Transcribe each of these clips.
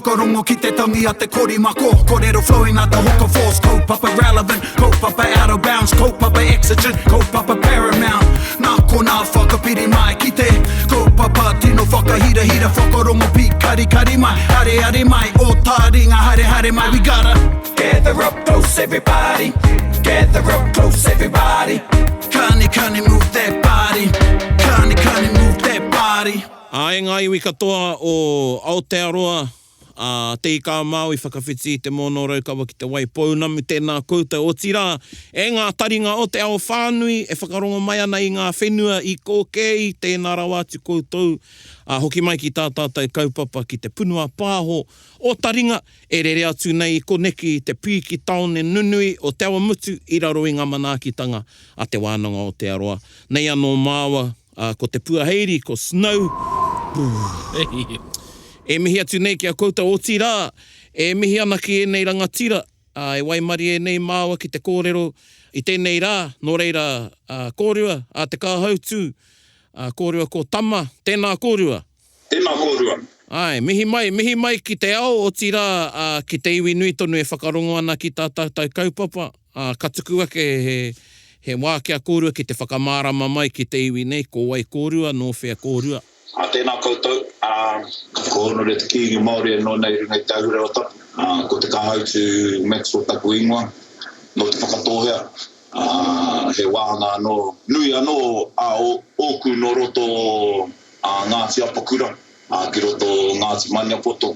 whakarongo ki te tangi a te korimako. Kōrero flowing out the hook of force. Kaupapa relevant, kaupapa out of bounds, kaupapa exigent, kaupapa paramount. Nā ko nā whakapiri mai ki te kaupapa tino whakahira hira whakarongo pi kari kari mai. Hare hare mai, o tā ringa hare hare mai. We gotta gather up close everybody, gather up close everybody. Kani move that body, kani move that body. Ai ngā iwi katoa o Aotearoa, te ika mau I whakawhiti te mono raukawa ki te Waipounam I tēnā koutou o tira. E ngā taringa o te ao whānui, e whakarongo mai ana I ngā whenua I kōkei, tēnā rawa atu koutou. Hoki mai ki tā tātou kaupapa ki te punua pāho o taringa, e rere atu nei I koneki te piki taone nunui o te awa mutu I raro I ngā manaakitanga a te wānanga o te aroa. Nei anō māua, ko te puaheiri, ko Snow. E mihi atu nei ki a koutou o tira, e mihi ana ki e nei rangatira, e waimari e nei māua ki te kōrero I tēnei rā, nō reira kōrua, a te kāhautu, kōrua ko Tama, tēnā kōrua. Tēnā kōrua. Ai, mihi mai ki te ao o tira, ki te iwi nui tonu e whakarongo ana ki tā tātou kaupapa, ka tuku ake he wā kia kōrua ki te whakamārama mai ki te iwi nei, ko wai kōrua, nō whea kōrua. Tēnā koutou, ko honore te kīngi Māori e nō nei runga I te ahura o tapu. Ko te kāhautu Maxwell taku ingoa, no te whakatohea. He wāhanga anō, nui anō ōku no roto Ngāti Apakura, ki roto Ngāti Maniapoto,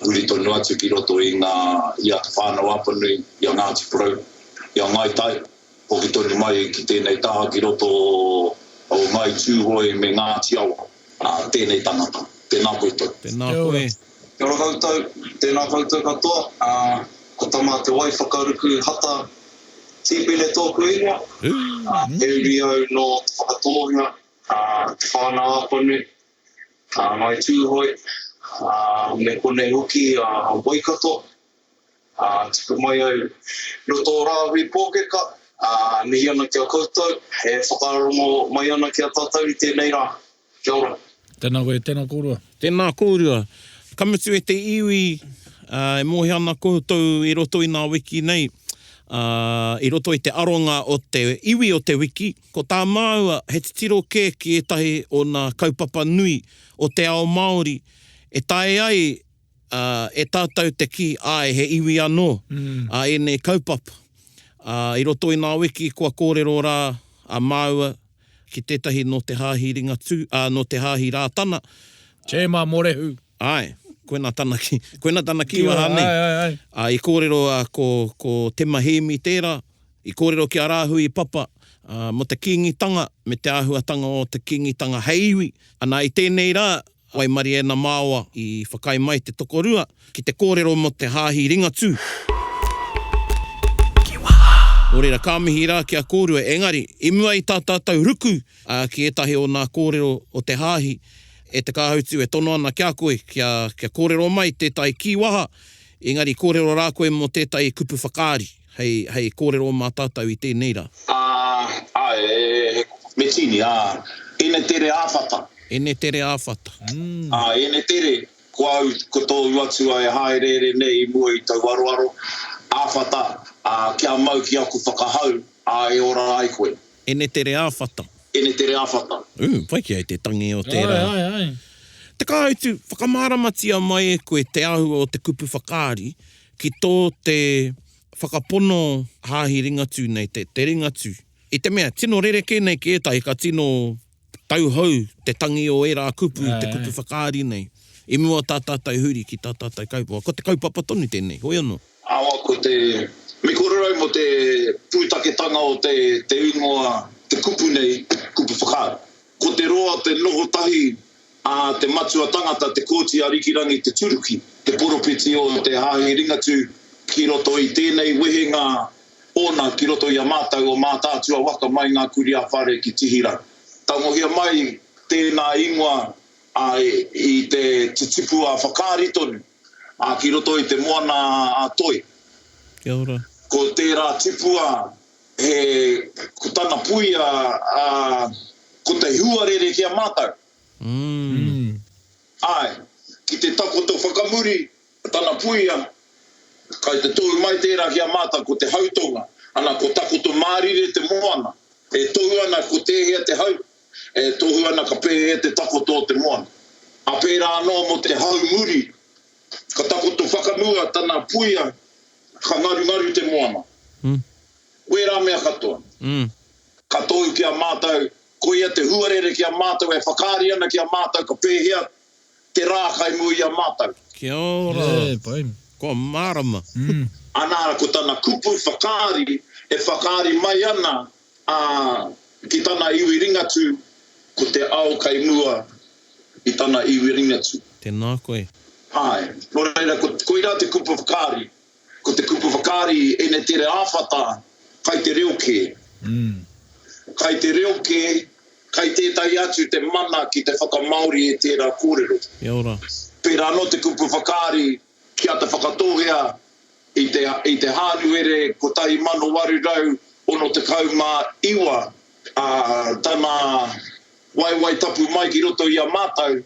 huri tonu atu ki roto I ngā te whānau apanui, I a Ngāti Porou, I a Ngaitai, hoki tonu mai ki tēnei taha ki roto o Ngai Tūhoi me Ngāti Awa, tēnei tangata, tēnā koutou. Tēnā koe. Kia ora koutou, tēnā koutou katoa, ko tama te wai whakauruku hata, tīpene tōku ingoa, e rio no te whakatohia, te whānau apanui, Ngai Tūhoi, me konei hoki Waikato, tuku mai au roto rāhui pōkeka, mihi ana kia koutou, e whakarongo mai ana kia tātou I tēnei rā. Kia ora. Tēnā koe, tēnā kōrua. Tēnā kōrua. Kamutu e te iwi, e mohi ana koutou I roto I nā wiki nei, I roto I te aronga o te iwi o te wiki, ko tā māua he te tiro kē ki etahi o nā kaupapa nui o te ao Māori, e tae ai e tātou te ki ai he iwi anō, e nei kaupapa. I roto I nā wiki kua kōrero rā a māua ki tētahi no te hāhi ringatu, no te hāhi rātana. Chema morehu. Ai. Koena tana ki waha nei. I kōrero ko te mahemi tērā, I kōrero ki a rāhui papa, mo te kingitanga, me te āhuatanga o te kingitanga heiwi. Ana I tēnei rā, wai mari e na māua I whakai mai te tokorua, ki te kōrero mo te hāhi ringatu. Nō reira kāmihi rā ki a kōrua, engari, I mua I tā tātou ruku ki etahi o nā kōrero o te hāhi, e te kāhautu e tono ana kia koe, kia kōrero mai tētai kiwaha, engari kōrero rā koe mo tētai kupu whakaari, hei kōrero mā tātou I tēnei rā. Me tini, ene tere āwhata. Ene tere āwhata. Ene tere, ko tō uatua e haerere nei I mua I tau aroaro, āwhata, kia mau ki aku whakahau, e ora ai koe. Ene tere āwhata. Ene tere āwhata. Pai ki ai te tangi o tērā. Ai. Te kāutu, whakamāramatia mai e koe te ahua o te kupu whakaari, ki tō te whakapono hāhi ringatu nei, te ringatu. I te mea, tino rereke nei ki etai, ka tino tauhau te tangi o e rā kupu, te kupu whakaari nei. I mua tā tātou huri ki tā tātou kaupapa. Ko te kaupapa tonu tēnei, hoi anō? Awa, ko te... Me kororau mo te pūtaketanga o te ingoa, te kupu nei, kupu whakaari. Ko te roa, te noho tahi, te matua tangata, te kōti arikirangi, te turuki, te poropiti o te hāhi ringatu, ki roto I tēnei wehenga ona, ki roto I a mātau o mātātua waka mai ngā kuri a whare ki tihira. Tangohia mai tēnā ingoa I te tipu a whakaari tonu, ki roto I te moana a toi. Kia ora. Ko tērā tipua, ko tana puia, ko te huarere kia mātau. Ai, ki te takoto whakamuri, tana puia, kai te tū mai tērā kia māta ko te hautonga, ana ko takutu mārire te moana, e tū ana ko te hea te hau, e tū ana ka pēhea te takuto te moana. A pērā anō mo te hau muri, ka takutu whakamua tana puia, ka ngaru te moana. Wera mea katoa. Katoa kia mātou, ko ia te huarere kia mātou, e whakaari ana kia mātou, ka pēhea te rākai mui a mātou. Kia ora. Ko marama. Anara ko tana kupu whakaari, e whakaari mai ana ki tana iwi ringatu, ko te ao kai mua i tana iwi ringatu. Tēnā koe. Ai, no reira, ko ira te kupu whakaari, ko te kupu whakaari e ne tere āwhata, kai te reo ke. Kai te reo ke, kai tētai atu te mana ki te whakamauri e tērā kōrero. Kia ora. Pērā no te kupu whakaari, kia te whakatohea i te hānuere ko tai mano waru rau ono te kauma iwa tana waiwai tapu mai ki roto i a mātou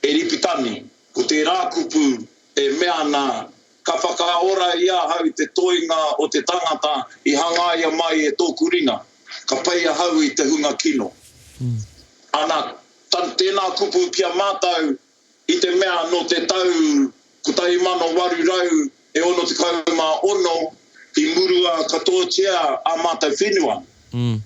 e ripitani. Ko te rākupu e mea ana ka whakaora ia hau te toinga o te tangata i hangaia mai e tōku ringa. Ka peia hau i te hunga kino. Ana tēnā kupu kia mātou i te mea no te tau ko tai mano waru rau e ono te kauma ono i murua katoa tia a mātou whenua.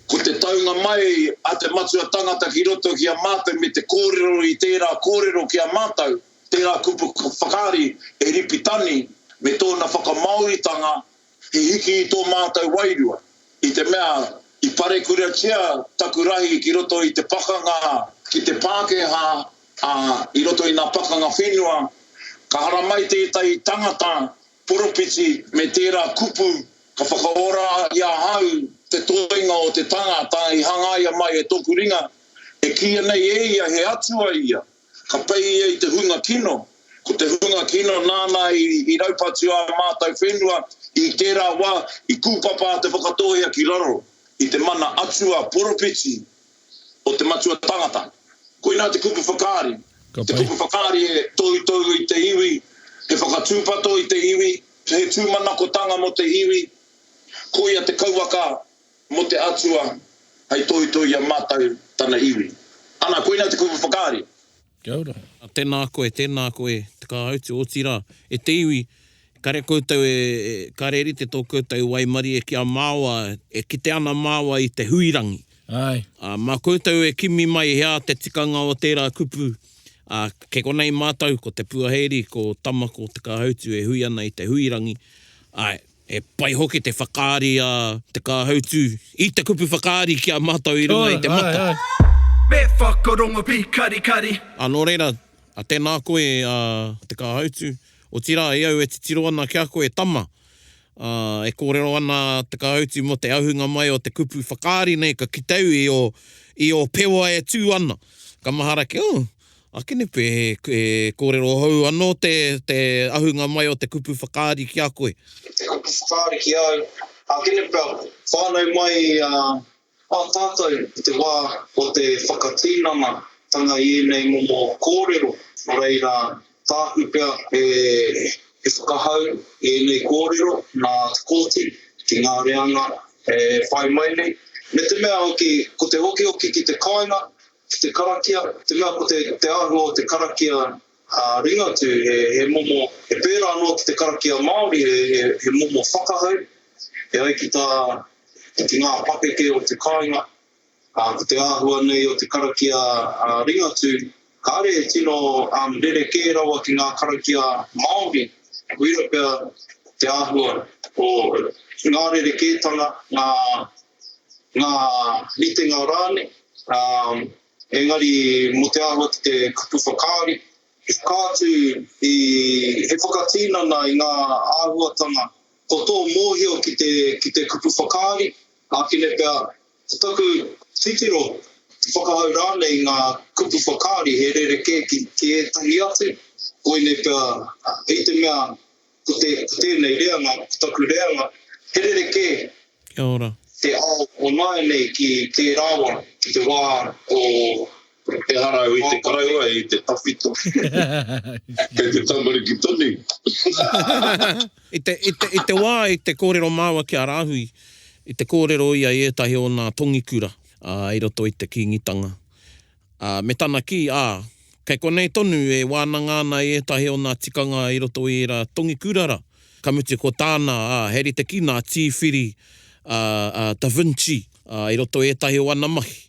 Ko te taunga mai a te matua tangata ki roto ki a mātou me te kōrero i tērā kōrero ki a mātou, tērā kupu whakaari e ripitani me tōna whakamauritanga he hiki i tō mātou wairua. I te mea i pare kura tia takurahi ki roto i te pakanga, ki te Pākehā, i roto i nā pakanga whenua, ka hara mai tētai tangata poropiti me tērā kupu, ka whakaora ia hau te toinga o te tangata i hangaia mai e tōku ringa, e kia nei e ia he atua ia, ka pei ia i te hunga kino, ko te hunga kino nāna i raupatu a mātou whenua, i tērā wā, i kūpapa te whakatohea ki raro, i te mana atua poropiti o te matua tangata. Koina te kupu whakaari. Te kupu whakaari e tōu i te iwi, he whakatūpato i te iwi, he tūmanakotanga mo te iwi, ko ia te kauaka mo te atua, hei tōu i a mātou tana iwi. Ana, koina te kupu whakaari. Kia ora. Tēnā koe, te ka hautu o tira. E te iwi, kare koutou kare rite tō koutou waimari e kia māua, e kite ana māua i te huirangi. Ai. Mā koutou e kimi mai hea te tikanga o tērā kupu. Ke konei mātou ko te puaheri, ko tamako te kahautu e hui ana i te huirangi. E pai hoki te whakaari te kahautu. I te kupu whakaari ki a mātou i runga i te mata. Me whakarongo pi kari. Anō reira, tēnā koe te kahautu. O tira e au e te tiro ana kia koe tama. E kōrero ana te kahautu mo te ahunga mai o te kupu whakaari nei ka kitau i o pewa e tū ana. Ka mahara ke, akene pe e kōrero hau anō te ahunga mai o te kupu whakaari ki a koe. Te kupu whakaari ki au, akene pe whānau mai tātou te wā o te whakatīnanga tanga i nei momo kōrero. Nō reira, tāku pia e whakahau i nei kōrero nā te kōti ki ngā reanga e whai mai nei. Me te mea hoki, ko te hoki ki te kāinga, ki te karakia, te mea ko te ahua o te karakia ringatu, he momo, e pērā anō ki te karakia Māori, he momo whakahau, e ai ki ngā pakeke o te kāinga, ko te ahua nei o te karakia ringatu, ka are tino rere kē rawa ki ngā karakia Māori, Kuira pia te ahua o ngā rere kētanga, ngā ritenga rāne, engari mo te ahua te kupu whakaari, e whakātu he whakatīnana i ngā āhuatanga, ko tō mōhio ki te kupu whakaari, ākine pia te taku titiro te whakahau rāne i ngā kupu whakaari, he rere kē ki e tahi atu, koine pia i te mea ko tēnei reanga, ko taku reanga, he rere kē. Kia ora. Te ao o nai nei ki te rawa, ki te wā o E harau I te karaua I te tawhito. Kei te taumari ki toni. I te wā, I te kōrero māua ki a rāhui, I te kōrero ia I etahi o nā tongikura, I roto I te kingitanga. Me tana ki, kei konei tonu e wānanga ana I etahi o nā tikanga I roto I ra tongikurara. Ka muti ko tāna, heri te kina, Tīwhiri, Da Vinci, I roto I etahi o ana mahi.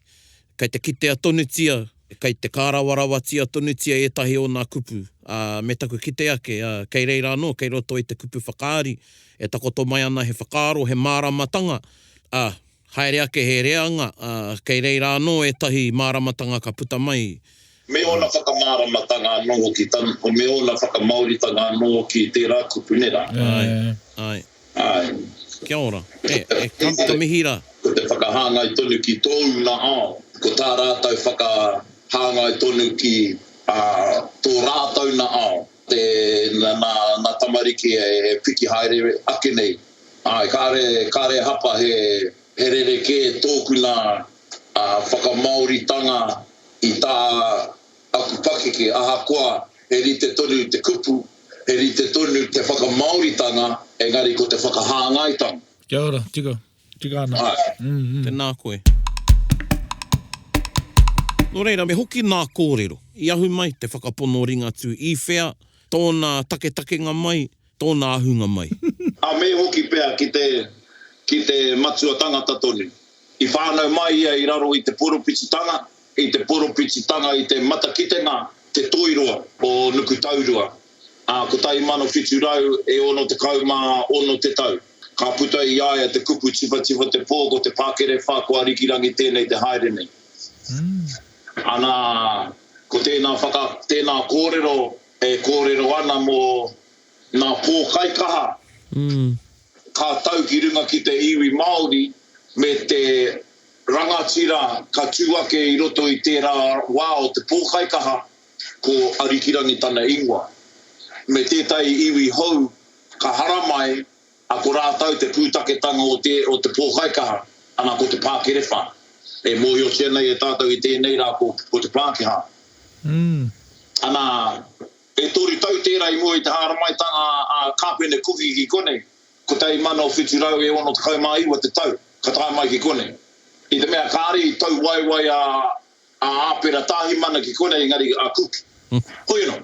Kei te kitea tonutia, kei te kārawarawatia tonutia etahi o nā kupu. Me taku kite ake, kei reira anō, kei roto I te kupu whakaari, e takoto mai ana he whakaaro, he māramatanga. Haere ake he reanga, kei reira anō etahi māramatanga ka puta mai. Me ona whakamāramatanga anō ki tanu, o me ona whakamauritanga anō ki tērā kupu nera. Ai. Kia ora. Ka mihira. Ko te whakahanga I tonu ki tōu na ao. Ko tā rātau whakahanga I tonu ki tō rātau na ao. Nā tamariki e piki haere ake nei. Kāre hapa he rereke tōku nā whakamauritanga I tā aku pakeke aha koa he rite tonu te kupu, he rite tonu te whakamauritanga, engari ko te whakahāngaitanga. Kia ora, tika ana. Tēnā koe. Nō reira, me hoki nā kōrero. I ahu mai te whakapono ringa tū I whea, tōna take-takenga mai, tōna ahunga mai. Me hoki pēr ki te matua tangata tonu. I whānau mai ia I raro I te poropititanga, I te matakitenga, te toiroa o nuku taurua. Ko tai mano whitu rau e ono te kauma ono te tau. Ka puta I aia te kupu tipa te pōko, te pākere whā ko arikirangi tēnei te haere nei. Ana, ko tēnā kōrero e kōrero ana mō nā pōkaikaha. Ka tau ki runga ki te iwi Māori me te rangatira ka tūake I roto I tērā wā o te pōkaikaha ko arikirangi tana ingoa. Me tētai iwi hou ka haramai a ko rātau te pūtaketanga o te pōkaikaha ana ko te pākere whā. E mōhio tēnei e tātou I tēnei rā ko te pākeha. Ana, e tori tau tērā I mua I te haramaitanga a kāpene kuki ki konei. Ko tai mana o whiturau e ono te kaumaiwa te tau, ka tai mai ki konei. I te mea kāri tau waiwai a āpera tāhi mana ki konei ngari a kuki. Hoi no,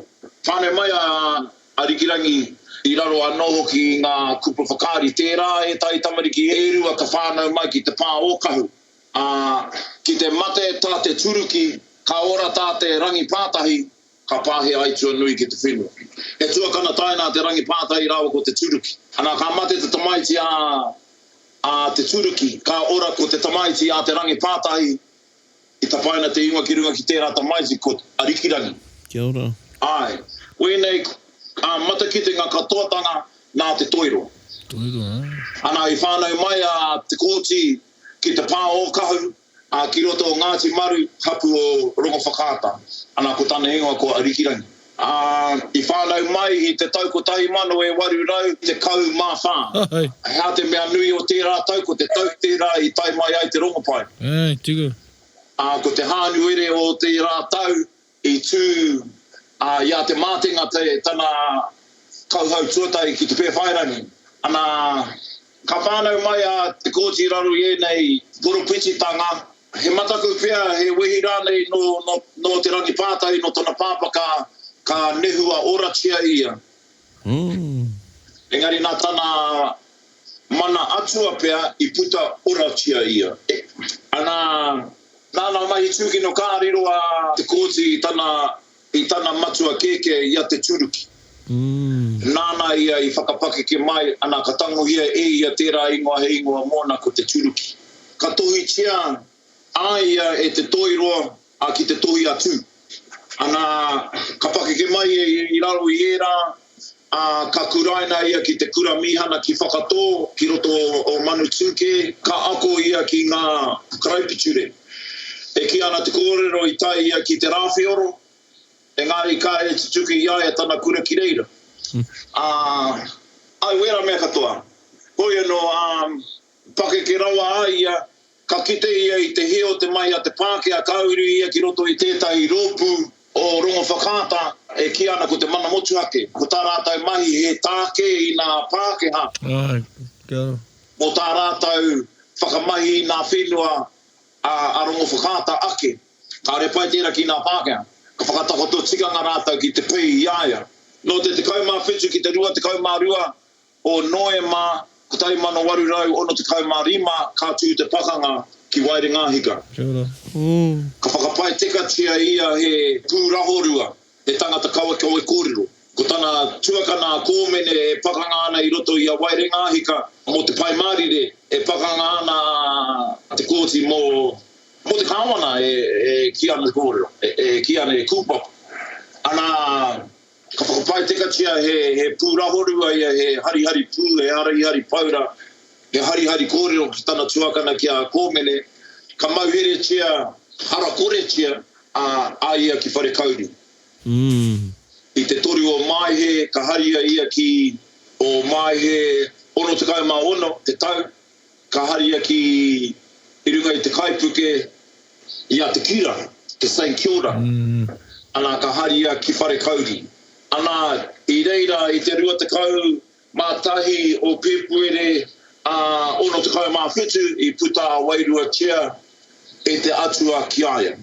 whāne mai a rikirangi I raro anō hoki ngā kupa whakaari tērā e tai tamariki e rua ka whānau mai ki te pā ōkahu. Ki te mate tā te turuki, ka ora tā te rangi pātahi, ka pāhe aitua nui ki te whenua. He tuakana taina te rangi pātahi rawa ko te turuki. Ana ka mate te tamaiti a te turuki, ka ora ko te tamaiti a te rangi pātahi, I tapaina te ingoa ki runga ki tērā tamaiti ko arikirangi. Kia ora. Ai, wēnei matakite ngā katoatanga nā te toiro. Ana I whānau mai a te kōti ki te pā ōkahu, ki roto o Ngāti Maru hapu o rongo whakaata. Ana ko tāna ingoa ko arikirangi. I whānau mai I te tau ko tahi mano e waru rau te kau mā whā. Hea te mea nui o tērā tau ko te tau tērā I tai mai ai te rongopai. Tika. Ko te hānu ere o tērā tau I tū ia te mātenga tana kauhau tuatai ki te pēwhairangi. Ana, ka whānau mai a te kōti raru nei poropititanga. He mataku pia, he wehi rānei no te rangi pātai, no tona pāpaka ka nehua oratia ia. Engari nā tana mana atua pia I puta oratia ia. Ana, nāna mai I tūki no kāriro a te kōti I tana matua keke ia te turuki. Nāna ia I whakapakeke mai ana ka tangohia ia tērā ingoa he ingoa mōna ko te turuki. Ka tohi tia ia e te toiroa ki te tohi atu. Ana ka pakeke mai I raro I era ka kuraina ia ki te kura mihana ki whakatō ki roto o manu tūke ka ako ia ki ngā karaipiture. E ki ana te kōrero I tai ia ki te rāwhioro. Engari ka e te tuki ia e tana kura ki reira. Ai wera mea katoa. Hoi no pakeke rawa ai ia ka kite ia I te heo te mai a te Pākehā kauru ia ki roto I tētahi rōpū o rongo whakaata e ki ana ko te mana motu hake. Ko tā rātau mahi he tāke I nā Pākehā. Ai, kia ora. Mo tā rātau whakamahi I nā whenua a rongo whakaata ake. Ka repai tēra ki nā Pākehā. Ka whakatakoto tikanga rātau ki te pei I aia. No te kaumā whetsu ki te rua, te kaumā rua o Noema, ko tai mano waru rau, ono te kaumā rima, ka tū te pakanga ki Wairengāhika. Kia ora. Ka whakapai tekatia ia he pūrahorua, he tangata kaua kaua kōrero. Ko tana tuakana kōmene e pakanga ana I roto I a Wairengāhika, mo te paimārire e pakanga ana te kōti mo te kāwana e ki ana kōrero, e ki ana e kūpapa. Ana ka whakapai tekatia he pūrahorua ia he harihari pū, he harihari paura, he harihari kōrero ki tana tuakana ki a kōmene, ka mauhere tia, hara kore tia, a ia ki whare kauri. I te tori o Maihe, ka haria ia ki o Maihe, ono te kaumā ono, te tau, ka haria ki I runga I te kaipuke, ia te kira, te St. Kilda. Ana ka haria ki whare kauri. Ana I reira I te rua te kau mātahi o Pepuere ono te kau mā whetu I puta a wairua tia e te atua ki aia.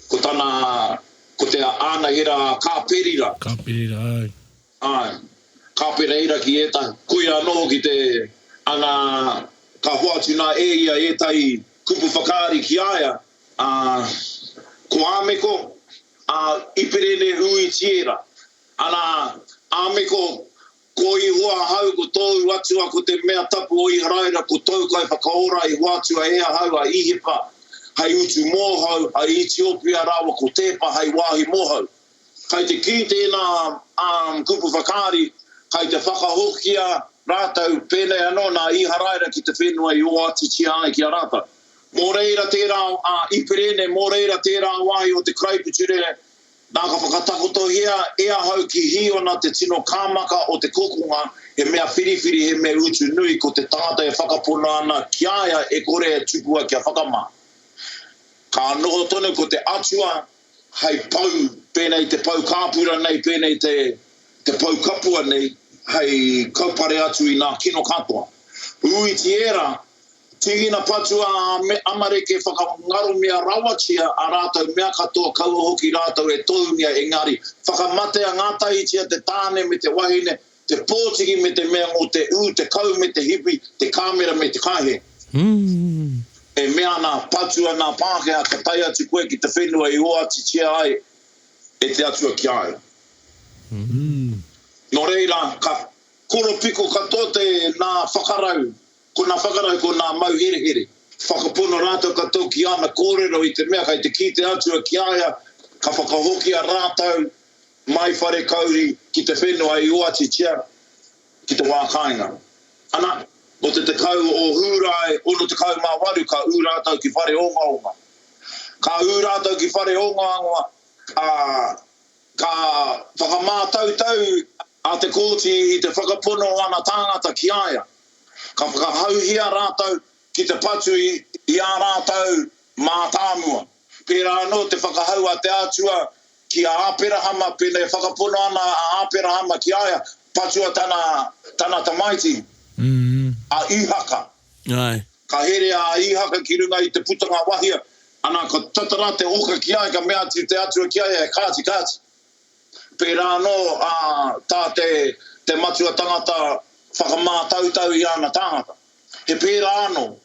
Ko tana, ko te ānahera kāperira. Kāperira, ai. Ai, kāpereira ki eta, kui anō ki te ana ka hoatu nā e ia etai kupu whakaari ki aia. Ko āmeko, iperene hui tiera. Ana āmeko ko I hoa hau ko tōu atua ko te mea tapu o I haraira ko tōu kai whakaora I hoa atua ea hau a Ihipa, hei utu mōhau, hei Etiopia rawa ko tepa hei wāhi mōhau. Kai te ki tēnā kupu whakaari, kai te whakahokia rātau pēnei anō nā I haraira ki te whenua I o ati tia ai ki a rāta. Mō reira tērā iperene, mō reira tērā wāhi o te kraiputure, nā ka whakatakoto hea, ea hau ki hiona te tino kāmaka o te kokunga, he mea whiriwhiri, he mea utu nui ko te tāta e whakapuna ana ki aia e kore e tupua ki a whakamā. Ka noho tonu ko te atua, hei pau, pēnei te pau kāpura nei, pēnei te pau kapua nei, hei kaupare atu I nā kino katoa. Ui tiera, tigina patua amareke whakangarumia rawatia a rātau mea katoa kaua hoki rātau e toumia engari. Whakamatea ngātai tia te tāne me te wahine, te pōtiki me te mea o te te kau me te hipi, te kāmera me te kāhe. E mea nā patua nā Pākehā ka tai atu koe ki te whenua I o ati tia ai e te atua ki ai. No reira, ka koro piko katoa te nā whakarau. Ko nā whakarau ko nā mauherehere. Whakapono rātau katou ki ana kōrero I te mea kai te ki te atua ki aia, ka whakahokia rātau mai whare kauri ki te whenua I o ati tia, ki te wākainga. Ana, o te kau o hūrai, ono te kau mā waru, ka ūrātau ki whare onga. Ka ūrātau ki whare onga, ka whakamātautau a te kōti I te whakapono ana tāngata ki aia. Ka whakahauhia rātau ki te patu I a rātau mā tāmua. Pērā anō te whakahau a te atua ki a āperahama, pēnei whakapono ana a āperahama ki aia, patua tana tamaiti, a ihaka. Ai. Ka here a ihaka ki runga I te putanga wahia, ana ka tatara te oka ki aia, ka mea te atua ki aia e kāti. Pērā anō tā te matua tangata whakamātautau I ana tāngata. He pērā anō,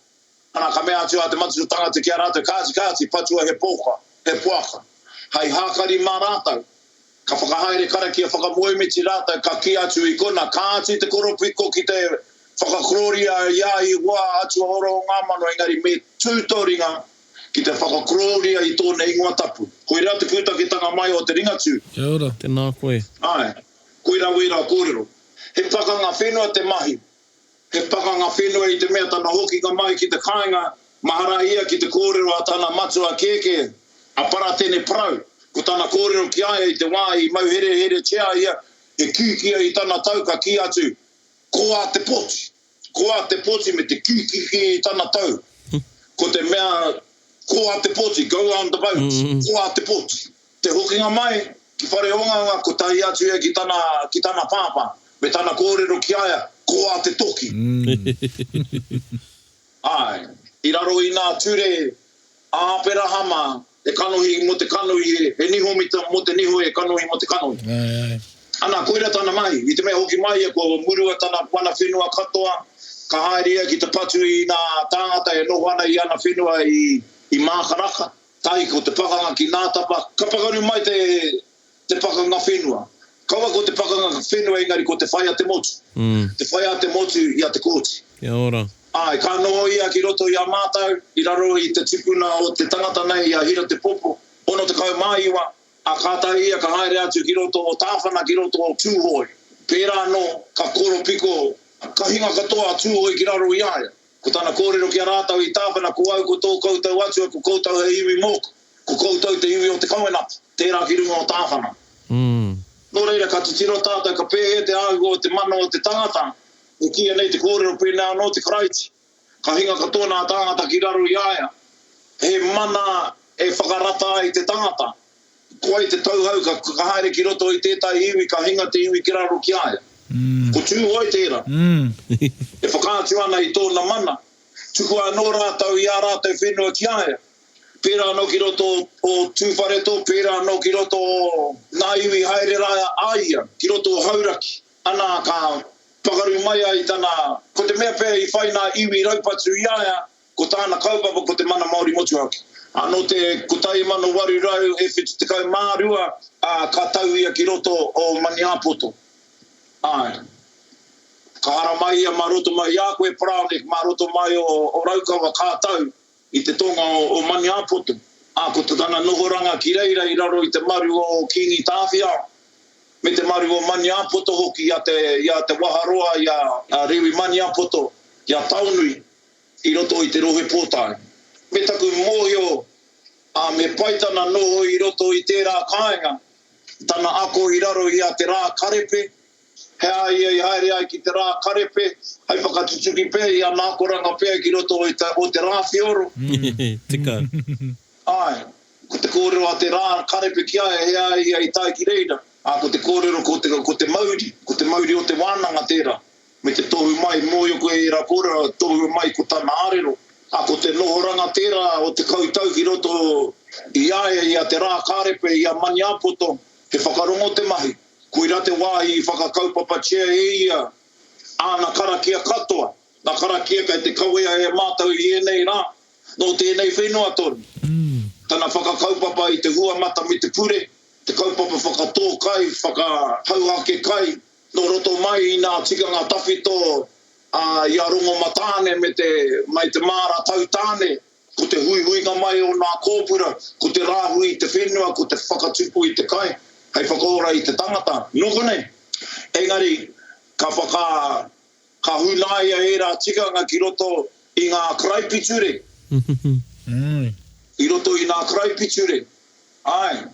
ana ka mea atua te matua tangata ki a rātau kāti, patua he pōka, he puaka. Hei hākari mā rātau, ka whakahaere kara ki a whakamoemiti rātau, ka ki atu I kona, kāti te koropiko ki te whakakroria ia I hoa atua oro o ngā mano, engari me tūtoringa ki te whakakroria I tōna ingoa tapu. Koe rā te kūtakitanga mai o te ringatu. Kia ora. Tēnā koe. Ai, koe rā wera kōrero. He pakanga whenua te mahi. He pakanga whenua I te mea tana hoki ka mai ki te kāinga, mahara ia ki te kōrero a tana matua keke, a para tēne prau. Ko tana kōrero ki aia I te wā I mauhere tia ia, he kīkia I tana tau ka ki atu, ko a te poti me te kīkia I tana tau. ko te mea, ko a te poti, go on the boat, ko a te poti. Te hokinga mai, ki whare onga ko tahi atu e ki tana pāpā, me tana kōrero ki aia, ko a te toki. Ai, i raro i nā ture, āpera hama, e kanohi mo te kanohi, e niho mo te niho, e kanohi mo te kanohi. Ana, koira tana mai, i te mea hoki mai e ko murua tana wana whenua katoa, ka haeria ki te patu i nā tāngata e noho ana i ana whenua i mākaraka. Tai ko te pakanga ki nā tapa, ka pakaru mai te pakanga whenua. Kaua ko te pakanga whenua engari ko te whaia te motu. Te whaia te motu i a te kōti. Kia ora. Ai, ka noho ia ki roto i a mātau, i raro i te tipuna o te tangata nei i a hira te popo. Ono te kau māiwa, a kātai ia ka haere atu ki roto o tāwhana ki roto o tūhoi. Pērā no, ka koro piko, ka hinga katoa tūhoi ki raro i aia. Ko tana kōrero ki a rātau i tāwhana, ko au ko tō koutou atu, ko koutou he iwi moko, ko koutou te iwi o te kauenapa, tērā ki runga o tāwhana. Nō reira, ka titiro tātou, ka pēhe te au o te mana o te tangata, e kia nei te kōrero pēnā no te karaiti. Ka hinga katoa nā tāngata ki raro i aia. He mana e whakarata i te tangata. Koe te tauhau ka haere ki roto i tētai iwi, ka hinga te iwi ki raro ki aia. Ko tūhoi tērā. E whakātu ana i tōna mana. Tuku anō rātau i a rātau whenua ki aia. Pērā anō ki roto o tūwhareto, pērā anō ki roto o nā iwi haere rāia aia, ki roto o hauraki. Ana ka pakaru mai ai tana, ko te mea pēr i whai nā iwi raupatu i aia, ko tāna kaupapa ko te mana Māori motuhaki. Anō te kutai mano waru rau e whitu te kau mārua, ka tau ia ki roto o Maniapoto. Ai. Ka hara mai ia maroto mai ia koe Praonik, maroto mai o Raukawa kātau i te tonga o Maniapoto. Ko te tana nohoranga ki reira i raro i te maru o Kingi Tāwhia. Me te maru o Maniapoto hoki ia te waharoa i a Rewi Maniapoto, i a Taunui, i roto i te rohe pōtai. Me taku mōhio, me paitana noho i roto i tērā kāinga, tana ako i raro i a te rā karepe, hea ia i haere ai ki te rā karepe, hai whakatutuki pē i a nākoranga pē ki roto o te rā whioro. Tika. Ai, ko te kōrero a te rā karepe ki aia, hea ia i tai ki reira. Ko te kōrero ko te mauri o te wānanga tērā. Me te tohu mai, mōio koe i rā kōrero, tohu mai ko tāna arero. Ko te nohoranga tērā o te kautau ki roto i aia i a te rā karepe i a Maniapoto, he whakarongo te mahi. Ko i rate wāhi i whakakaupapa tia e ia, na karakia katoa. Na karakia kai te kauea e mātau i enei rā, no tēnei whenua tonu. Tana whakakaupapa i te hua mata mi te pure, te kaupapa whakatō kai, whakahauhake kai, no roto mai i nā tikanga tawhito, i a rongo matāne mai te māra tautāne, ko te hui mai o nā kōpura, ko te rāhui i te whenua, ko te whakatupu i te kai, hei whakaora i te tangata. Noko nei, engari, ka hunaia e rā tikanga ki roto i ngā kraipiture. I roto i ngā kraipiture. Ai,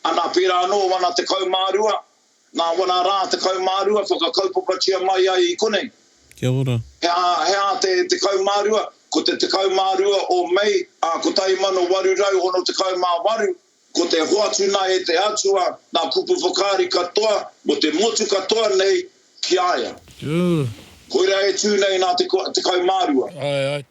ana pērā anō wana te kaumārua, nā wana rā te kaumārua, whakakaupapatia mai ai i konei. Kia ora. Hea te kaumārua, ko te kaumārua o mei, ko tai mano waru rau ono te kaumāwaru, ko te hoatuna e te atua, nā kupu whakari katoa, mo te motu katoa nei ki aia. Koira e tū nei nā te kaumārua. Ai.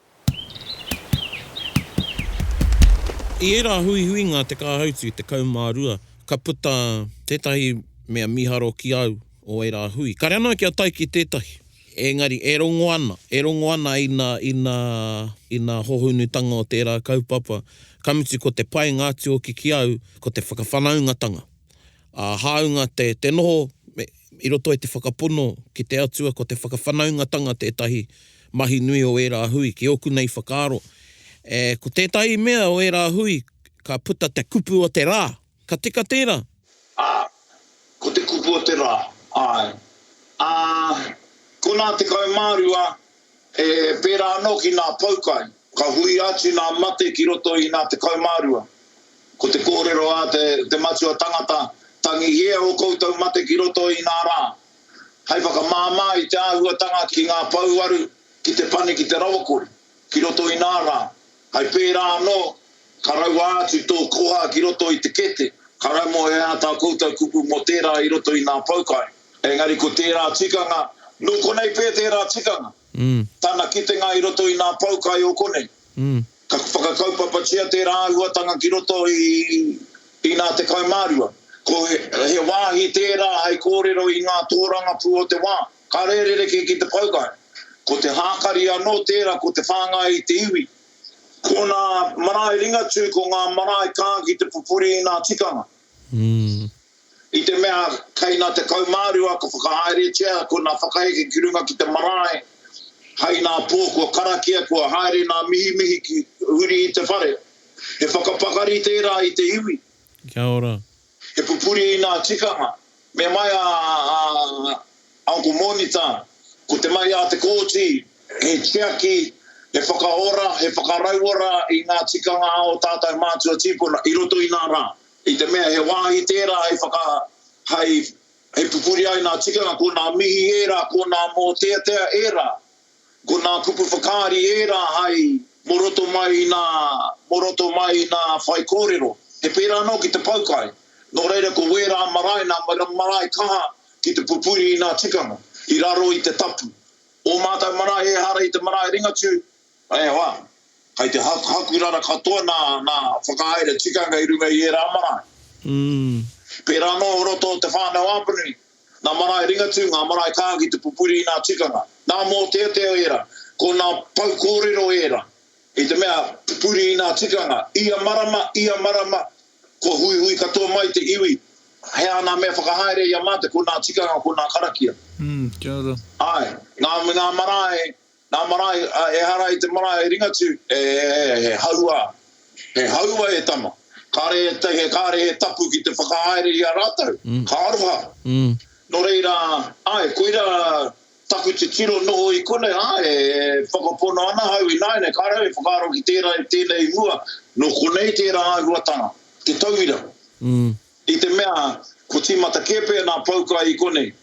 I era hui ngā te kāhautu i te kaumārua, ka puta tētahi mea miharo ki au o e rā hui. Ka reana ki a tai ki tētahi. Engari, e rongo ana i nā hohunutanga o tērā kaupapa. Kamutu ko te pai ngāti o ki au, ko te whakawhanaungatanga. Haunga te noho, i roto e te whakapono ki te atua, ko te whakawhanaungatanga tētahi mahi nui o e rā hui, ki oku nei whakaaro. Ko tētahi mea o e rā hui, ka puta te kupu o te rā. Ka tika tērā? Ko te kupu o te rā, ai. Ko nā te kaumārua, pērā anō ki nā paukai. Ka hui atu nā mate ki roto i nā te kaumārua. Ko te kōrero a te matua tangata, tangi hea o koutou mate ki roto i nā rā. Hei whakamāmā i te āhuatanga ki ngā pauaru, ki te pane ki te rawakori, ki roto i nā rā. Hai pērā anō, ka raua atu tō koha ki roto i te kete. Ka rau e ata koutou kupu mo tērā i roto i nā paukai. Engari ko tērā tikanga, no konei pē tērā tikanga. Tāna kitenga i roto i nā paukai o konei. Ka whakakaupapa tia tērā ahuatanga ki roto i nā te kaumārua. Ko he wāhi tērā hai kōrero i ngā tōranga pu o te wā. Ka rereke ki te paukai. Ko te hākari anō tērā, ko te whāngai i te iwi. Ko nā marae ringatu, ko ngā marae kā ki te pupuri i nā tikanga. I te mea, kei nā te kaumārua, ka whakahaere tia, ko nā whakaeke ki runga ki te marae. Hai nā pō, kua karakia, kua haere nā mihi ki huri i te whare. He whakapakari tērā i te iwi. Kia ora. He pupuri i nā tikanga. Me mai a Uncle Monita, ko te mai a te kōti, he tiaki, he whakaora, he whakarauora i ngā tikanga o tātou mātua tīpuna, i roto i nā rā. I te mea, he wāhi tērā, he pupuri ai nā tikanga, ko nā mihi era, ko nā mō tea era, ko nā kupu whakari era, hai moroto mai nā whai kōrero. He pērā no ki te paukai. No reira ko wera marae nā marae kaha ki te pupuri i nā tikanga, i raro i te tapu. O mātou marae e hara i te marae ringatu, wā, kai te hakurara katoa nā whakahaere tikanga i runga i e rā marae. Pērā no roto te whānau apuni, nā marae ringatu, ngā marae kaha ki te pupuri i nā tikanga. Nā mō teo era, ko nā pau kōrero era, i te mea pupuri i nā tikanga, ia marama, ko hui katoa mai te iwi. Hea nā mea whakahaere ia mate, ko nā tikanga, ko nā karakia. Kia ora. Ai, ngā marae, e hara i te marae ringatu, he haua e tama. Kāre he tapu ki te whakahaere ia rātou. Ka aroha. No reira, koira taku te tiro noho i kone, whakapono ana hau i naine, kāre he whakaro ki tēnei mua, no konei tērā ahuatanga. Te tauira. I te mea, ko tīmata kepe nā paukai i konei.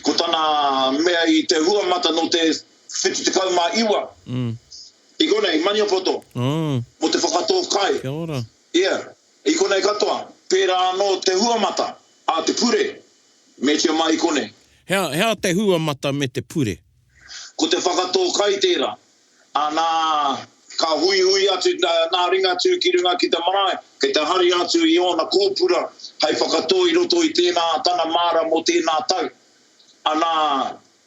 Ko tana mea i te huamata no te whitu te kaumā iwa. I konei, Maniopoto. Mo te whakatō kai. Kia ora. I konei katoa. Pērā no te huamata, a te pure. Me tia mai i konei. Hea te huamata me te pure? Ko te whakatō kai tērā. Ka hui atu, nā ringa atu ki runga ki te marae, kei te hari atu i ona kōpura, hei whakatō i roto i tēnā tana māra mo tēnā tau.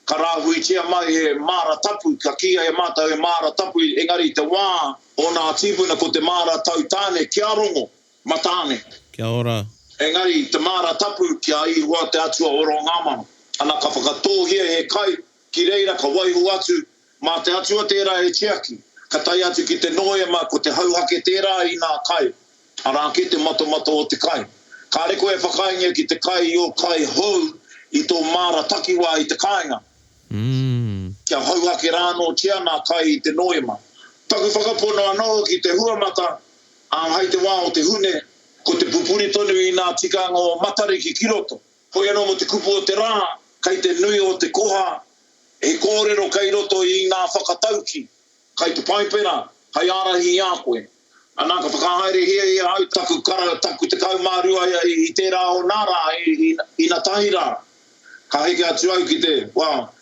Ka rāhui tia mai he māra tapu, ka kia he mātau he māra tapu, engari te wā o nā tīpuna ko te māra tau tāne, kia rongo, matāne. Kia ora. Engari te māra tapu, kia i hua te atua oro ngāmana. Ka whakatō hia he kai, ki reira ka waihu atu, mā te atua tērā he tiaki. Ka tai atu ki te noema, ko te hauhake tērā i nā kai. Arā ki te mato o te kai. Ka reko e whakaingia ki te kai i o kai hou i tō māra takiwa i te kāinga. Kia hauhake rāno tia nā kai i te noema. Taku whakapono anō ki te huamata, hei te wā o te hune, ko te pupuri tonu i nā tikanga o matariki ki roto. Hoi anō mo te kupu o te rā, kai te nui o te koha, e kōrero kai roto i nā whakatauki. Kai te paipera, hai arahi i a koe. Ka whakahaere hea i au taku te kaumārua i tērā o nāra, i nā tahira. Ka heke atu au ki te,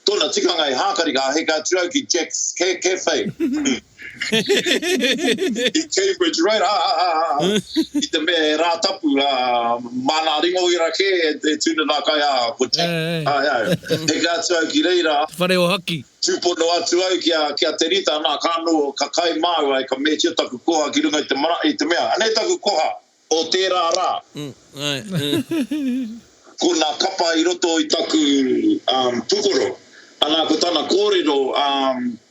tōna tikanga e hākari, ka heke atu au ki Jack's Cafe. I Cambridge, right? I te mea e rā tapu, mana ringo i rake e tūna nā kai ko Jack. Heke atu au ki reira. Whare o haki. Tūpono atu au kia te rita nā kāno ka kai māu ai ka me tia taku koha ki runga i te mea. Anei taku koha o tērā rā. Ko nā kapa i roto i taku pukoro. Ko tāna kōrero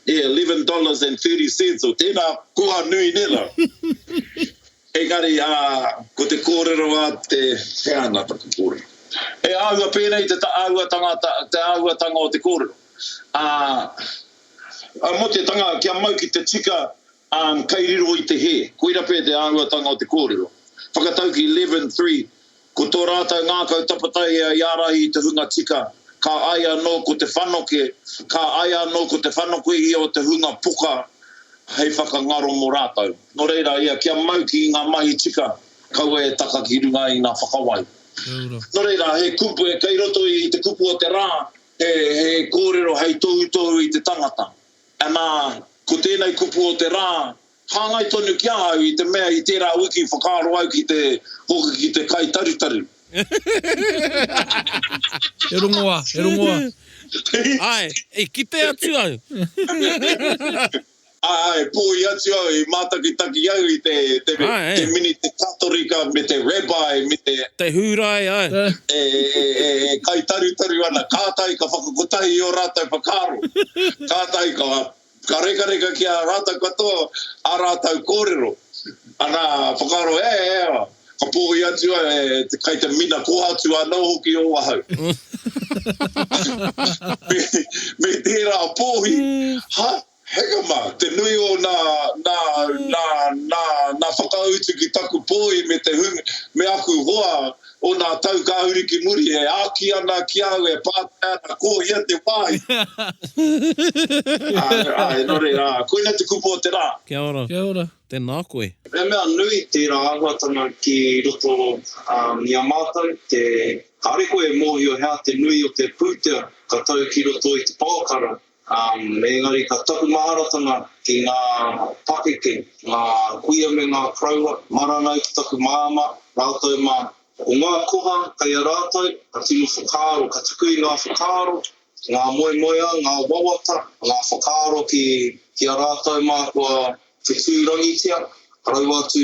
$11.30 o tēnā koha nui nera. Engari, ko te kōrero a te heana taku kōrero. E aua pēnei te auatanga o te kōrero. Mo te tanga kia mau ki te tika kairiro i te he. Koira pē te auatanga o te kōrero. Whakatau ki 11.3. Ko tō rātau ngā kau tapatai i arahi i te hunga tika. Ka ai anō ko te whanoke. Ka ai anō ko te whanoke i o te hunga puka. hei whakangaro mō rātau. No reira ia, kia mau ki ngā mahi tika, kaua e taka ki runga i ngā whakawai. No reira, he kupu e kei roto i te kupu o te rā, he kōrero hei tohu i te tangata. Anā, ko tēnei kupu o te rā, hāngai tonu kia au i te mea i tērā wiki whakaaro au ki te hoki ki te kai tarutaru. E rongoa. Ai, e kite atu au. Ai, pōi atu au i mātakitaki au i te mini te katorika me te rabbi, me te... Te hūrai, ai. E kai tarutaru ana, kātai ka whakakotahi o rātai whakaaro. Kātai ka reka ki a rātai katoa, a rātai kōrero. Ana whakaaro, ka pōi atu au, kai te mina kohatu anō hoki o wahau. me tērā pōhi, heka mā, te nui o nā whakautu ki taku pōi me te hunga, me aku hoa o nā tau kāhuri ki muri, e āki ana ki au, e pātai ana kōhia te wāi. Ai, no reira, koina te kupu o te rā. Kia ora. Tēnā koe. E mea nui tērā āhuatanga ki roto ni a mātou, te kare koe mōhio hea te nui o te pūtea, ka tau ki roto i te pākara. Engari ka taku maharatanga ki ngā pakeke, ngā kuia me ngā kraua, maranau ki taku māma, rātou mā. O ngā koha, kai a rātou, ka tino whakaaro, ka tuku i ngā whakaaro, ngā moemoea, ngā wawata, ngā whakaaro ki a rātou mā kua whetūrangitia, karau atu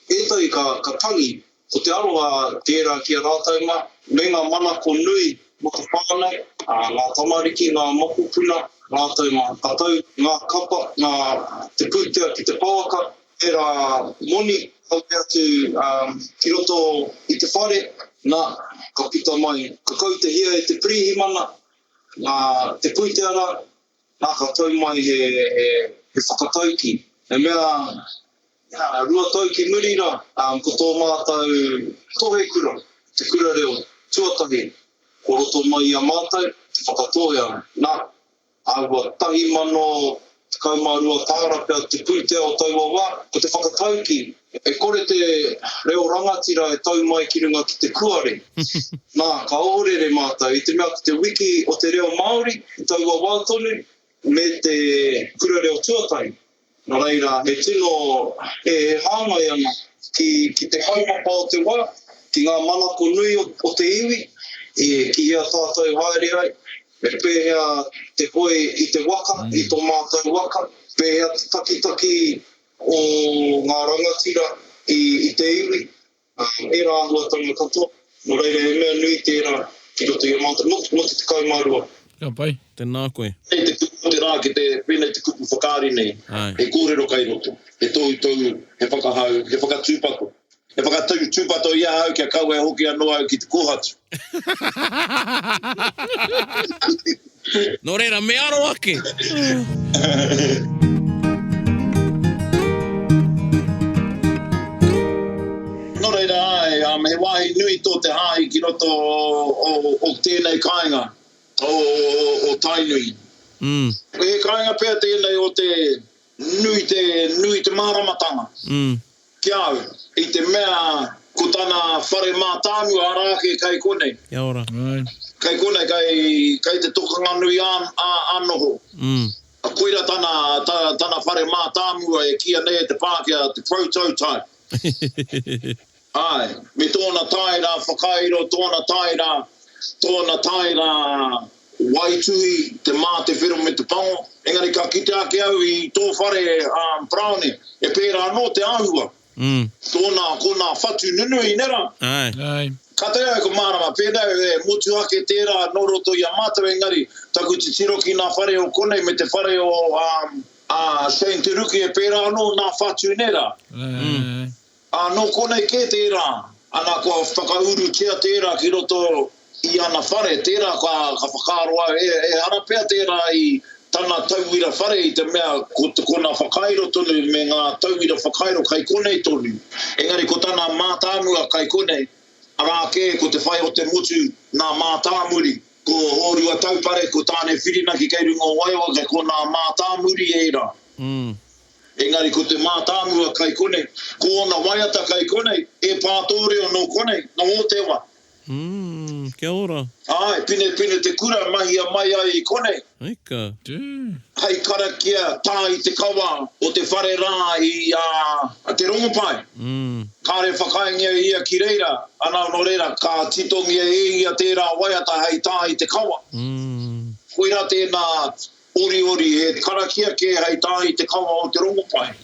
etai ka tangi, ko te aroha tērā ki a rātou mā, me ngā manako nui, mo te whānau, ngā tamariki, ngā mokupuna, rātou mā katau, ngā kapa, ngā te pūtea ki te pāwaka, tērā moni, kau te atu ki roto i te whare, nā, ka pita mai, ka kau te hia e te prihimana, ngā te pūtea rā, nā ka tau mai he whakatauki. E mea, rua tauki murira, ko tō mātou tohe kura, te kura reo tuatahi, ko roto mai a mātou, te whakatohea. Nā, aua tahi mano, te kaumārua tārapea, te pūtea o taua wā, ko te whakatauki. E kore te reo rangatira e tau mai ki runga ki te kuare. Nā, ka orere mātou, i te mea ki te wiki o te reo Māori, i taua wā tonu, me te kura reo tuatahi. Nā reira, he tino e hāngai ana ki te kaumapa o te wā, ki ngā manako nui o te iwi, ki hea tātou haere ai, me pēhea te hoe i te waka, i tō mātou waka, pēhea te takitaki o ngā rangatira i te iwi, e rā ahuatanga katoa, no reira e mea nui tērā ki roto i a mātou, mo te kaumārua. Kia pai. Tēnā koe. Hei te kupu te rā ki te pēnei te kupu whakaari nei, he kōrero kai roto, he tōu, he whakahau, he whakatūpato. E whakatūpato ia au kia kau e hoki anō au ki te kōhatu. Nō reira, me aro ake. Nō reira ai, he wāhi nui tō te hāi ki roto o tēnei kāinga, o tainui. He kāinga pēr tēnei o te nui te māramatanga. Kia au, i te mea ko tāna whare mātāmu arāke kai konei. Kia ora. Kai konei, kai te tokanga nui anoho. A koira tāna whare mātāmu e kia nei te Pākehā, te prototype. Ai, me tōna taira whakairo, tōna taira waitui, te mā te whiro me te pango. Engari ka kite ake au i tō whare brownie, e pērā anō te āhua. Kona whatu nunu i nera. Ai. Ka te au ko mārama, pēnau e motu ake tērā no roto i a mātou engari, taku te tiro ki nā whare o konei me te whare o Shane Teruki e pērā anō nā whatu nera. No konei ke tērā, ana kua whakauru tia tērā ki roto i ana whare, tērā ka whakaroa, e harapea tērā i tāna tauira whare i te mea kona whakairo tonu me ngā tauira whakairo kai konei tonu. Engari ko tāna mātāmua kai konei, arā ke ko te whai o te motu nā mātāmuri. Ko horua taupare ko tāne whirina ki kei rungo waiwa ke ko nā mātāmuri e rā. Engari ko te mātāmua kai kone, ko ona waiata kai kone, e pātore o no kone, no o te wa. Kia ora. Ai, pine te kura mahi a mai ai i kone. Aika. Hai karakia tā i te kawa o te whare rā i a te rongopai. Kāre whakaingia ia ki reira, ana no reira, ka titongia e ia tērā waiata hei tā i te kawa. Koira tēnā ori, he karakia ke hei tā i te kawa o te rongopai.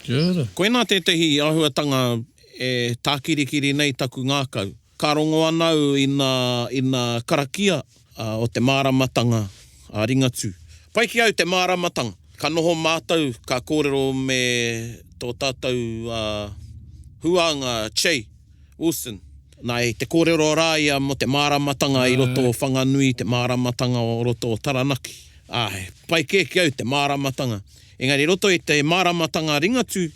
Koe nā tetehi āhuatanga e tākirikiri nei taku ngākau. Ka rongo anau i nā karakia o te māramatanga a Ringatu. Pai ki au te māramatanga. Ka noho mātou, ka kōrero me tō tātou huanga Che Wilson. Nā e te kōrero rā ia mo te māramatanga i roto o Whanganui, te māramatanga o roto o Taranaki. Pai ki au te māramatanga. Engari roto i te māramatanga Ringatu,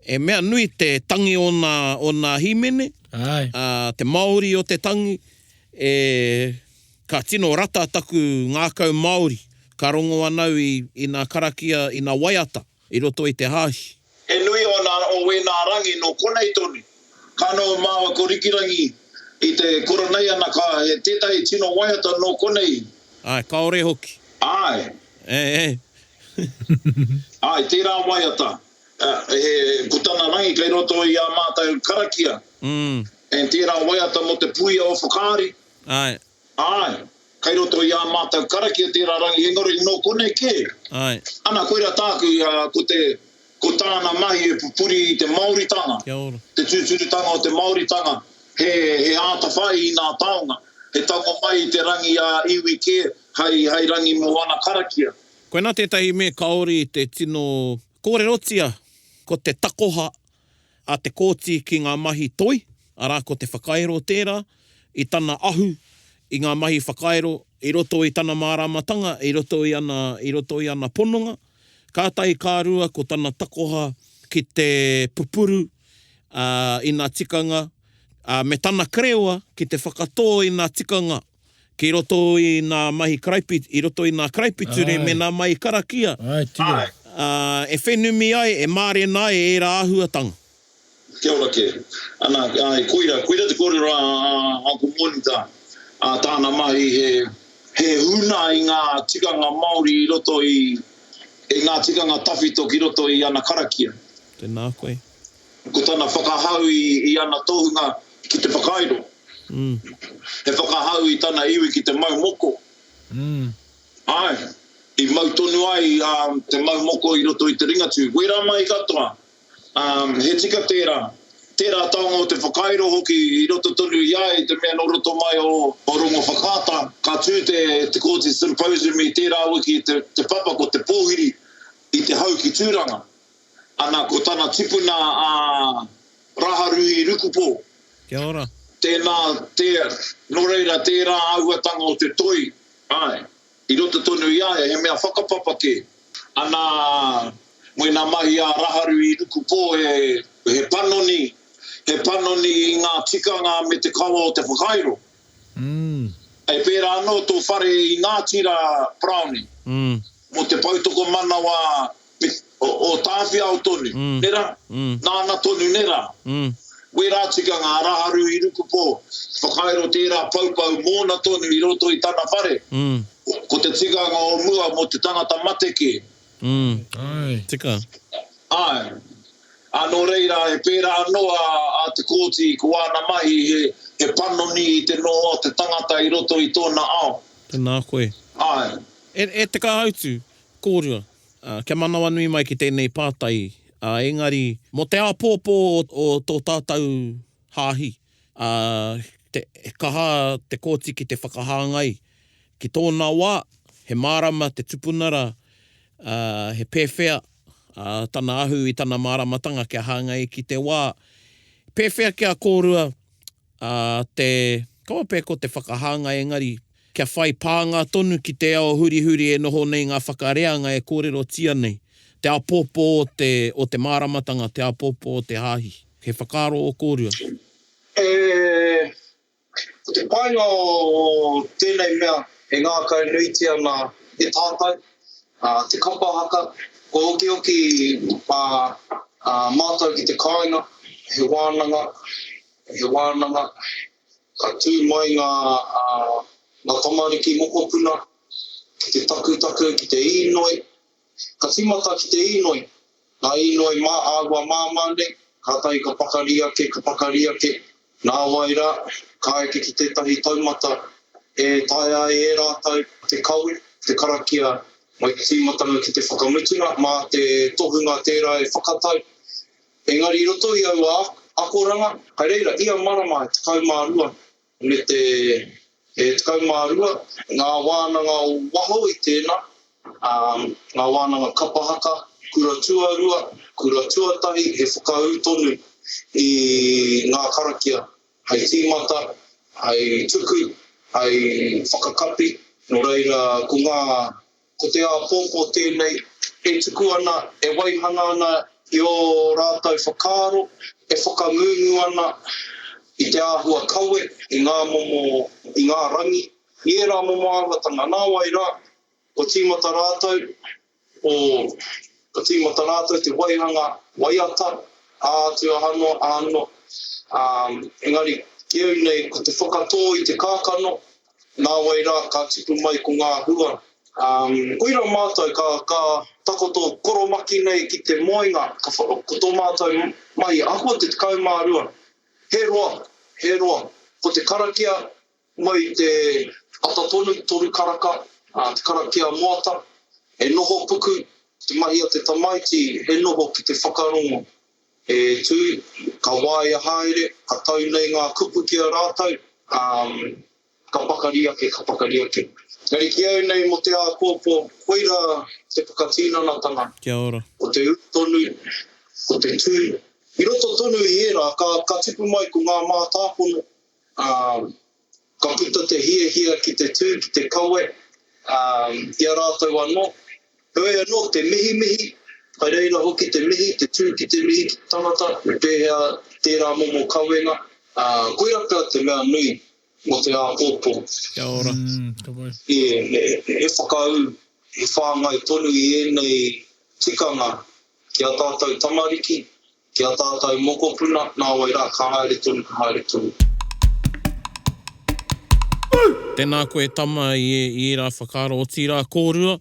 e mea nui te tangi o nā himene, te Māori o te tangi, ka tino rata taku ngākau Māori, ka rongo anau i nā karakia, i nā waiata, i roto i te hāhi. E nui o wēnā rangi no konei toni. Ka no māua ko rikirangi i te koronei ana ka he tētai tino waiata no konei. Ka ore hoki. Ai, tērā waiata. He kutana rangi kai roto i a mātou karakia. E tērā waiata mo te puia o whakaari. Ai. Kai roto i a mātou karakia tērā rangi engari no konei ke. Ana koira tāku ko tāna mahi e pupuri i te Māoritanga. Kia ora. Te tūturitanga o te Māoritanga. He āta whai i nā taonga. He tango mai i te rangi a iwi ke, hai rangi mo ana karakia. Koe nā tētahi me kaori te tino kōrerotia, ko te takoha a te kōti ki ngā mahi toi, arā ko te whakaero tērā, i tana ahu, i ngā mahi whakaero, i roto i tana māramatanga, i roto i ana pononga, kātai kārua ko tana takoha ki te pupuru i ngā tikanga, me tana kreoa ki te whakatō i ngā tikanga, ki roto i ngā mahi kraipiture me ngā mahi karakia. E whenumi ai, e māre nai e rā ahuatanga. Kia ora ke. Ana, koira te kōrero a Uncle Monita, tāna mahi he huna i ngā tikanga Māori i roto i ngā tikanga tawhito ki roto i ana karakia. Tēnā koe. Ko tāna whakahau i ana tohunga ki te whakairo. He whakahau i tāna iwi ki te maumoko. I mau tonu ai te maumoko i roto i te Ringatu. Koira mai katoa. He tika tērā taonga o te whakairo hoki i roto tonu i ai, te mea no roto mai o rongo whakata. Ka tū te kōti symposium i tērā wiki te papa ko te pōhiri i te hau ki tūranga. Ana ko tāna tipuna raharui rukupō. Kia ora. No reira tērā auatanga o te toi. I roto tonu i ai, he mea whakapapa ke. Ana moe nā mahi a raharui rukupō he panoni i ngā tikanga me te kawa o te whakairo. E pērā anō tō whare i Ngātira Brownie. Mo te pautoko manawa o tāwhia o tonu. Nera? Nāna tonu nera. Koe rā tikanga a raharu i rukupō. Whakairo tērā paupau mōna tonu i roto i tāna whare. Ko te tikanga o mua mo te tangata mateke. Tika. Anō reira, he pērā noa a te kōti ko ana mahi he panoni i te noa te tangata i roto i tōna ao. Tēnā koe. E te kahautu, kōrua, kia manawa nui mai ki tēnei pātai, engari, mo te āpōpō o tō tātou hāhi, te kaha te kōti ki te whakahāngai, ki tōna wā, he mārama, te tupunara, he pēwhea, tana ahu i tana māramatanga kia hāngai ki te wā. Pēwhea kia kōrua kawa pē ko te whakahāngai engari kia whai pānga tonu ki te ao huri e noho nei ngā whakareanga e kōrero tia nei. Te apōpō o te māramatanga, te apōpō o te hāhi. He whakaro o kōrua. Ko te painga o tēnei mea, he ngā kai nuiti ana e tātai, te kapahaka, Ko oki mātou ki te kāinga, he wānanga, ka tū mai ngā tamariki mokopuna, ki te taku, ki te inoi, ka timata ki te inoi, ngā inoi āua māmane, ka tai ka pakariake, nā waira, ka eke ki tētahi taumata, e taia e rātau te kaui, te karakia, mai te tīmatanga ki te whakamutuna, mā te tohunga tērā e whakatau. Engari roto i au akoranga, kai reira, ia marama e tekau mārua. Me te tekau mārua, ngā wānanga o waho i tēnā, ngā wānanga kapahaka, kura tuarua, kura tuatahi, he whakau tonu i ngā karakia. Hei tīmata, hei tuku, hei whakakapi, no reira ko te āpōpō tēnei, e tuku ana, e waihanga ana, i o rātou whakaaro, e whakangungu ana i te āhua kaue, i ngā momo, i ngā rangi. I e rā momo āwatanga, nā wai rā, ko tīmata rātou, te waihanga, waiata, ātua hano, engari, ki au nei, ko te whakatō i te kākano, nā wai rā, ka tipu mai ko ngā hua. Koira mātou ka takoto koromaki nei ki te moinga, ko tō mātou mai, ahua te tekau mārua. He roa, ko te karakia, mai te atatonu, toru karaka, te karakia moata, e noho puku, te mahi a te tamaiti, he noho ki te whakarongo. E tū, ka waia haere, ka tau nei ngā kupu ki a rātou, ka pakariake. Ngari ki au nei mo te āpōpō, koira te pukatīnanatanga. Kia ora. O te utonu, o te tū. I roto tonu i era, ka tipu mai ko ngā mātāpono. Ka puta te hia ki te tū, ki te kaue. Ia rātou anō. Hoi anō, te mihi. Kai reira hoki te mihi, te tū ki te mihi ki tangata. Me pēhea tērā momo kauenga. Koira pēr te mea nui. Mo te āpōpō. Kia ora. E whakau, he whāngai tonu i enei tikanga ki a tātou tamariki, ki a tātou mokopuna, nā wai rā, ka haere tonu. Tēnā koe tama i rā whakaaro o tira kōrua.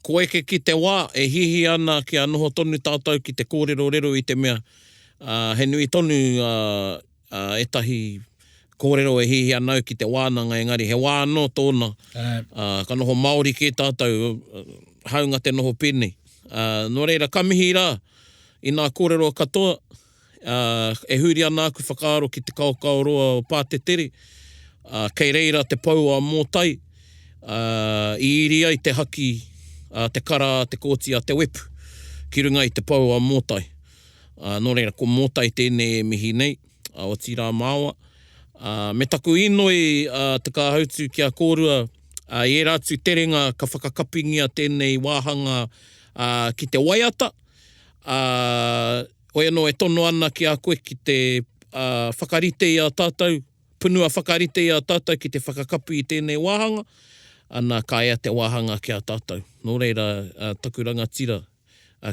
Ko eke ki te wā, e hihi ana ki a noho tonu tātou ki te kōrero rero i te mea. He nui tonu etahi kōrero e hihi anau ki te wānanga, engari he wā anō tōna. Ka noho Māori ki tātou, haunga te noho pēnei. Nō reira, ka mihi rā, i nā kōrero katoa, e huri ana aku whakaaro ki te kaukau roa o Pātetere, kei reira te pau a mōtai, i iria i te haki, te kara, te kōtia, te wepu, ki runga i te pau a mōtai. Nō reira, ko mōtai tēnei e mihi nei, o tira māua. Me taku inoi te kāhautu ki a kōrua, e rātu terenga ka whakakapingia tēnei wāhanga ki te waiata. Oi anō e tono ana ki a koe ki te whakarite i a tātou, punua whakarite i a tātou ki te whakakapi i tēnei wāhanga, ana ka ea te wāhanga ki a tātou. Nō reira, taku rangatira,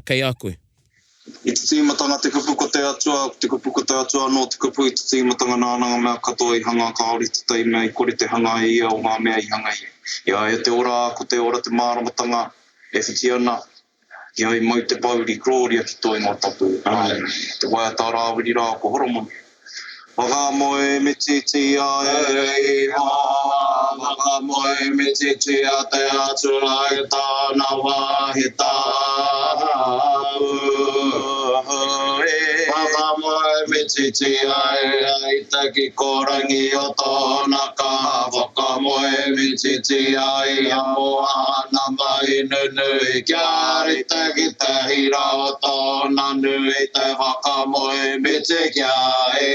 kei a koe. I te tīmatanga te kupu ko te atua no te kupu i te tīmatanga nānanga mea katoa i hanga ka ori te tei mea i kore te hanga i ia o ngā mea i hanga i. Ia e te ora, ko te ora te māramatanga e whiti ana. Ia i mau te pauri krōria ki toi ngā tapu. Te waiata rāwiri rā ko horomoni. Waka moe me titi ai waka moe me titi a te atura e tāna wahi tāu. Waka moe me titi ai te ki korangi o tōna ka. Waka moe me titi ai a moana mai nunui kiari te ki te hira o tōna nui te waka moe me titi ai.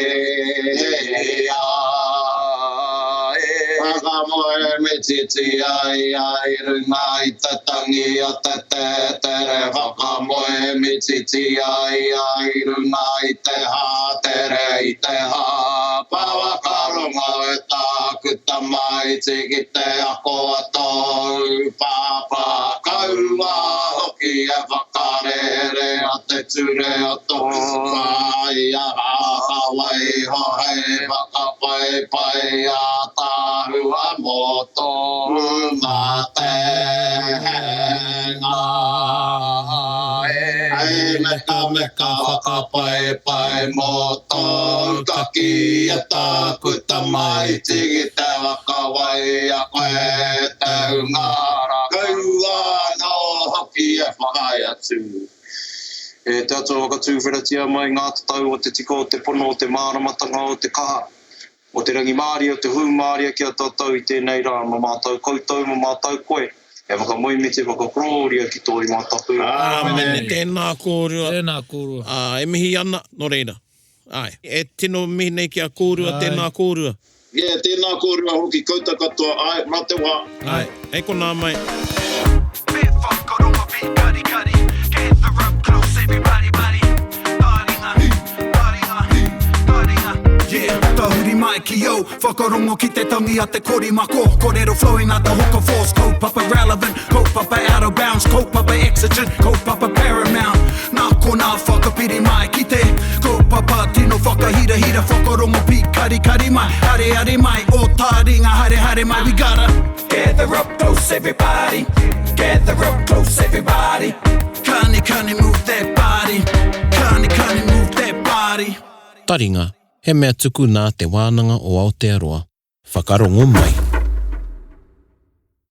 Waka moe me titi ai runga i te tangi o te tere. Waka moe me titi ai runga i te hā tere i te hā. Pawaka runga e tāku tamai tiki te ako a tōu. Pāpā kaua hoki e whakarere a te ture o tō pai a hawai ho hei whakapai pai a tāhua mo tō matenga. Hei meka whakapai pai mo tō kaki e tāku tamai tiki te wakawai a koe te ungara. Kaua no hoki e whakai atu. E te atua waka tūwhiratia mai ngā tatau o te tiko o te pono o te māramatanga o te kaha. O te rangi Māori o te hu Māori kia tātou i tēnei rā ma mātou koutou ma mātou koe. E whakamoimete whakakororia ki tō i mātapu. Amen. Tēnā kōrua. Tēnā kōrua. E mihi ana, no reira. Ai, e tino mihi nei kia kōrua, tēnā kōrua. Tēnā kōrua hoki kouta katoa. Ai, mā te wā. Ai, e kona mai. Bit whakaronga beat kari kari. Get the rope close, everybody, buddy. Taringa, taringa, taringa. Yeah, tahuri mai ki yo. Whakarongo ki te tangi a te kori mako. Kōrero flowing out the hooker force. Kaupapa relevant, kaupapa out of bounds. Kaupapa exigent, kaupapa paramount. Nā kona whakapiri mai ki te kaupapa tino whakahira hira. Whakarongo beat kari kari mai. Hare hare mai, o taringa hare hare mai. We gotta gather up close, everybody. Gather up close, everybody. Kani kani move that body. Kani kani move that body. Taringa, he mea tuku nā te wānanga o Aotearoa. Whakarongo mai.